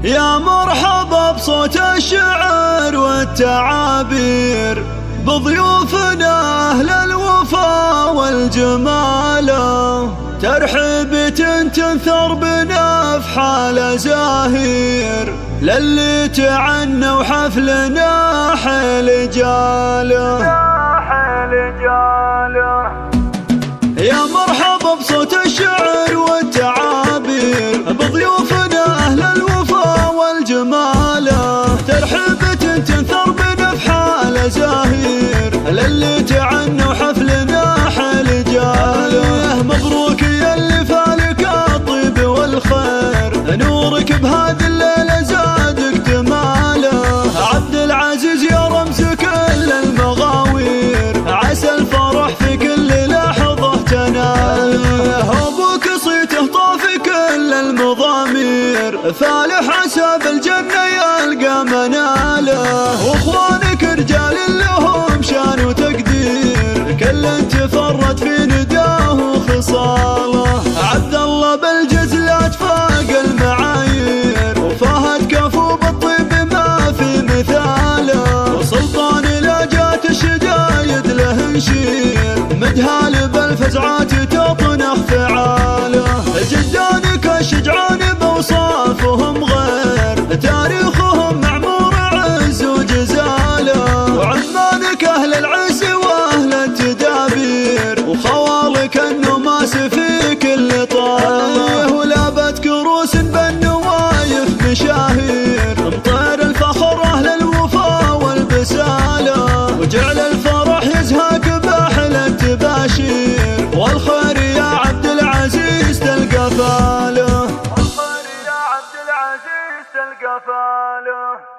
يا مرحبا بصوت الشعر والتعابير، بضيوفنا أهل الوفا والجمالة، ترحيبة تنثر بنفحال زاهير، للي تعنوا حفلنا حيل جاله. يا مرحبا بصوت الشعر والتعابير، بضيوفنا أهل الوفا والجمالة، ترحيبة تنثر بنفحال زاهير، للي تعنوا حفلنا حيل جاله. مبروك يا اللي فالك الطيب والخير، نورك بهذه الليلة زاد اكتماله. عبد العزيز يا رمز كل المغاوير، عسى الفرح في كل لحظة تناله. أبوك صيته طافي كل المضامير، فالح عسى بالجنة يلقى مناله. واخوانك رجال لهم شان وتقدير، كل تفرد في نداه وخصاله. عبد الله بالجزلات فاق المعايير، وفهد كفو بالطيب ما في مثاله. وسلطان لاجات الشدايد له نشير، مدهال بالفزعات تطنخ فعاله. جدانك الشجعان بوصافهم غير، تاريخهم معمور عز وجزاله. وعمانك اهل العز واهل التدابير، وخوالك النماس في كل طاله. ولابت كروس بالنوايف مشاهير، مطير الفخر اهل الوفا والبساله. وجعل الفرح يزهق باحلى التباشير، والخير يا عبد العزيز تلقى فاله. والخير يا عبد العزيز تلقى فاله.